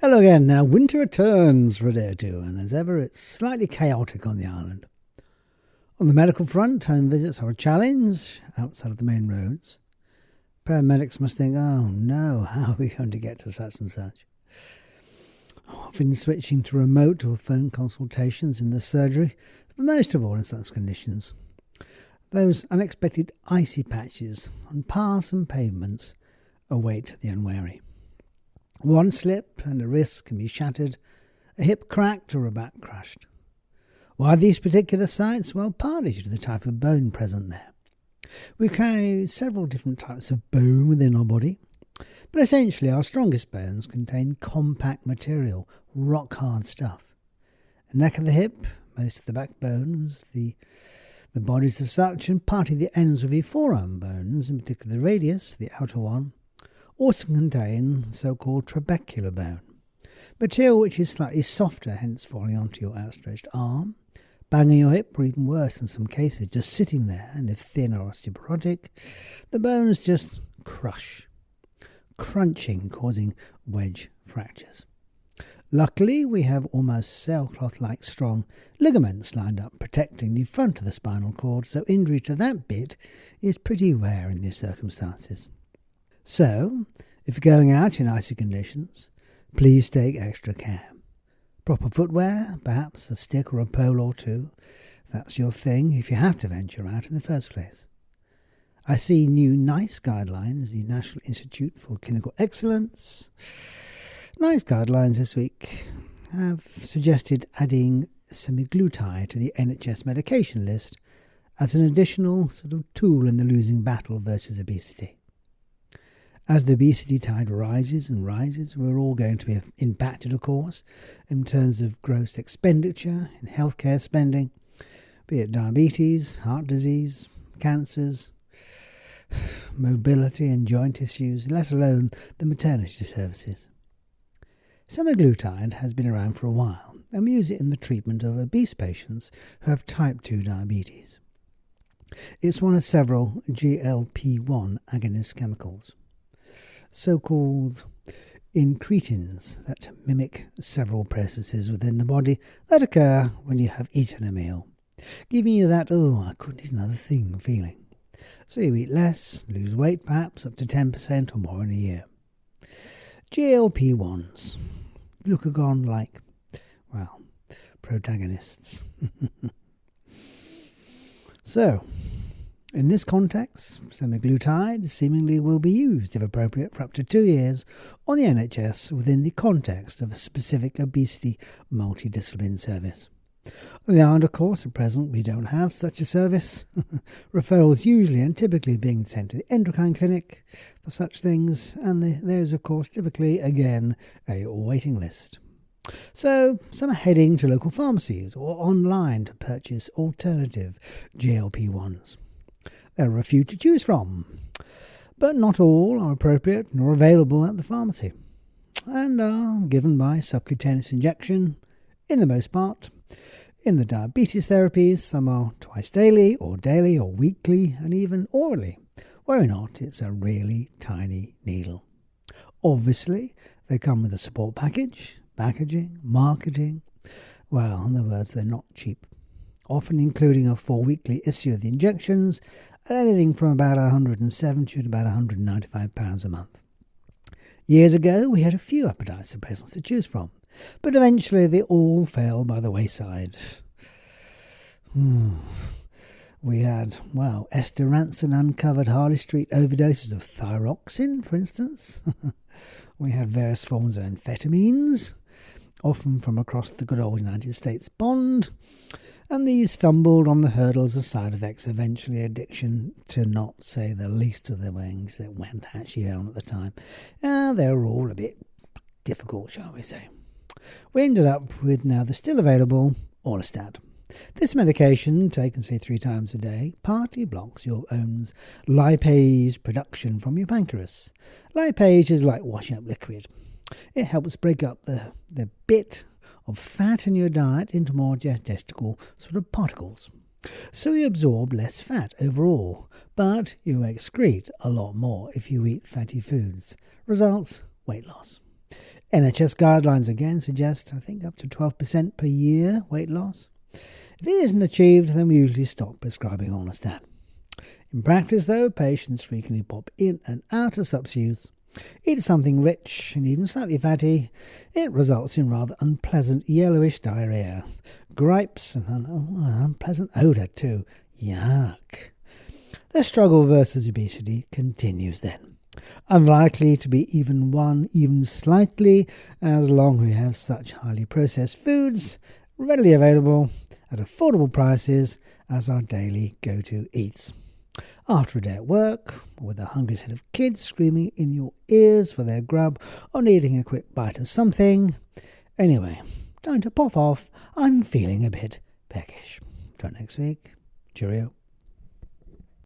Hello again. Now, winter returns for a day or two, and as ever, it's slightly chaotic on the island. On the medical front, home visits are a challenge outside of the main roads. Paramedics must think, oh no, how are we going to get to such and such? Often switching to remote or phone consultations in the surgery, but most of all in such conditions. Those unexpected icy patches on paths and pavements await the unwary. One slip and a wrist can be shattered, a hip cracked or a back crushed. Why these particular sites? Well, partly due to the type of bone present there. We carry several different types of bone within our body, but essentially our strongest bones contain compact material, rock-hard stuff. The neck of the hip, most of the backbones, the bodies of such, and partly the ends of the forearm bones, in particular the radius, the outer one, also contain so-called trabecular bone, material which is slightly softer, hence falling onto your outstretched arm, banging your hip, or even worse in some cases, just sitting there, and if thin or osteoporotic, the bones just crush, crunching, causing wedge fractures. Luckily, we have almost sailcloth-like strong ligaments lined up protecting the front of the spinal cord, so injury to that bit is pretty rare in these circumstances. So, if you're going out in icy conditions, please take extra care. Proper footwear, perhaps a stick or a pole or two, if that's your thing, if you have to venture out in the first place. I see new NICE guidelines, the National Institute for Clinical Excellence. NICE guidelines this week have suggested adding semaglutide to the NHS medication list as an additional sort of tool in the losing battle versus obesity. As the obesity tide rises and rises, we're all going to be impacted, of course, in terms of gross expenditure in healthcare spending, be it diabetes, heart disease, cancers, mobility and joint issues, let alone the maternity services. Semaglutide has been around for a while, and we use it in the treatment of obese patients who have type 2 diabetes. It's one of several GLP-1 agonist chemicals, so-called incretins that mimic several processes within the body that occur when you have eaten a meal, giving you that, oh, I couldn't eat another thing feeling. So you eat less, lose weight perhaps up to 10% or more in a year. GLP-1s, glucagon like, well, protagonists. So, in this context, semaglutide seemingly will be used, if appropriate, for up to 2 years on the NHS within the context of a specific obesity multidiscipline service. On the island, of course, at present we don't have such a service. Referrals usually and typically being sent to the endocrine clinic for such things, and there's, of course, typically, again, a waiting list. So, some are heading to local pharmacies or online to purchase alternative GLP-1s. There are a few to choose from, but not all are appropriate nor available at the pharmacy, and are given by subcutaneous injection, in the most part. In the diabetes therapies, some are twice daily or weekly, and even orally. Worry not, it's a really tiny needle. Obviously, they come with a support package, packaging, marketing. Well, in other words, they're not cheap, often including a 4-weekly issue of the injections, anything from about £170 to about £195 a month. Years ago, we had a few appetite suppressants to choose from, but eventually they all fell by the wayside. We had, Esther Ranson uncovered Harley Street overdoses of thyroxine, for instance. We had various forms of amphetamines, often from across the good old United States pond, and these stumbled on the hurdles of side effects, eventually addiction, to not say the least of the things that went actually on at the time. They were all a bit difficult, shall we say. We ended up with now the still available Orlistat. This medication, taken say 3 times a day, partly blocks your own lipase production from your pancreas. Lipase is like washing up liquid. It helps break up the bit of fat in your diet into more digestible sort of particles. So you absorb less fat overall, but you excrete a lot more if you eat fatty foods. Results, weight loss. NHS guidelines again suggest, I think, up to 12% per year weight loss. If it isn't achieved, then we usually stop prescribing orlistat. In practice, though, patients frequently pop in and out of substitutes, eat something rich and even slightly fatty. It results in rather unpleasant yellowish diarrhea, gripes, and an unpleasant odour too. Yuck. The struggle versus obesity continues then. Unlikely to be even slightly, as long as we have such highly processed foods readily available at affordable prices as our daily go-to eats. After a day at work, or with a hungry set of kids screaming in your ears for their grub, or needing a quick bite of something. Anyway, time to pop off. I'm feeling a bit peckish. Till next week. Cheerio.